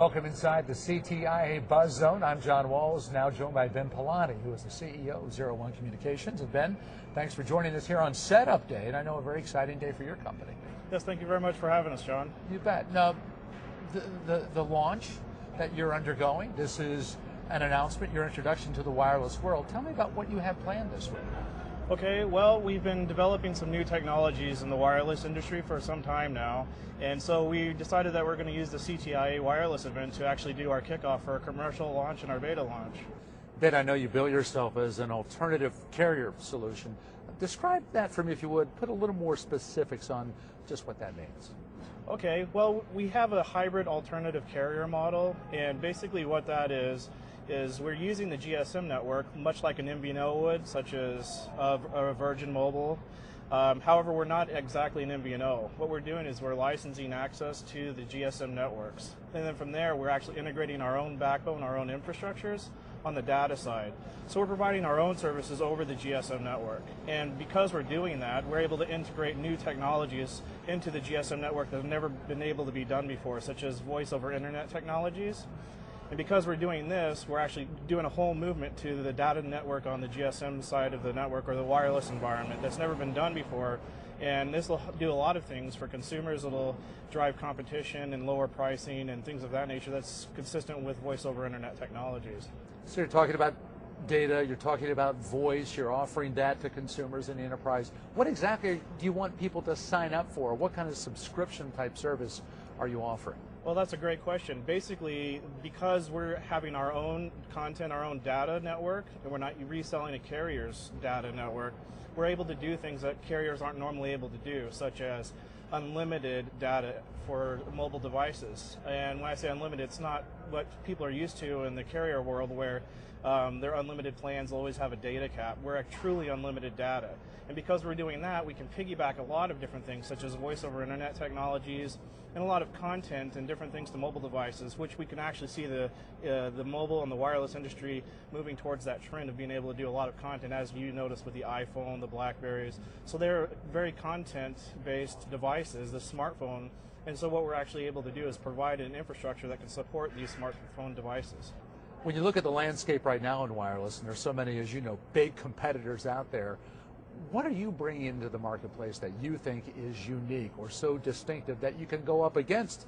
Welcome inside the CTIA Buzz Zone. I'm John Walls, now joined by Ben Pilati, who is the CEO of Zero One Communications. And Ben, thanks for joining us here on Setup Day, and I know a very exciting day for your company. Yes, thank you very much for having us, John. You bet. Now, the launch that you're undergoing, this is an announcement, your introduction to the wireless world. Tell me about what you have planned this week. Okay, well, we've been developing some new technologies in the wireless industry for some time now, and so we decided that we're going to use the CTIA wireless event to actually do our kickoff for our commercial launch and our beta launch. Ben, I know you bill yourself as an alternative carrier solution. Describe that for me, if you would. Put a little more specifics on just what that means. Okay, well, we have a hybrid alternative carrier model, and basically what that is we're using the GSM network much like an MVNO would, such as a Virgin Mobile. However, we're not exactly an MVNO. What we're doing is we're licensing access to the GSM networks. And then from there, we're actually integrating our own backbone, our own infrastructures on the data side. So we're providing our own services over the GSM network. And because we're doing that, we're able to integrate new technologies into the GSM network that have never been able to be done before, such as voice over internet technologies. And because we're doing this, we're actually doing a whole movement to the data network on the GSM side of the network, or the wireless environment, that's never been done before. And this will do a lot of things for consumers. It'll drive competition and lower pricing and things of that nature that's consistent with voice over internet technologies. So you're talking about data, you're talking about voice, you're offering that to consumers in the enterprise. What exactly do you want people to sign up for? What kind of subscription type service are you offering? Well, that's a great question. Basically, because we're having our own content, our own data network, and we're not reselling a carrier's data network, we're able to do things that carriers aren't normally able to do, such as unlimited data for mobile devices. And when I say unlimited, it's not what people are used to in the carrier world, where their unlimited plans always have a data cap. We're at truly unlimited data. And because we're doing that, we can piggyback a lot of different things, such as voice over internet technologies and a lot of content and different things to mobile devices, which we can actually see the mobile and the wireless industry moving towards that trend of being able to do a lot of content, as you notice with the iPhone, the Blackberries. So they're very content-based devices, the smartphone. And so what we're actually able to do is provide an infrastructure that can support these smartphone devices. When you look at the landscape right now in wireless, and there's so many, as you know, big competitors out there, what are you bringing into the marketplace that you think is unique or so distinctive that you can go up against,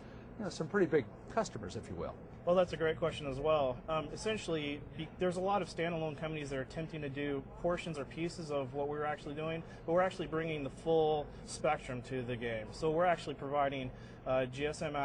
some pretty big customers, if you will? Well, that's a great question as well. Essentially, there's a lot of standalone companies that are attempting to do portions or pieces of what we're actually doing, but we're actually bringing the full spectrum to the game. So we're actually providing GSM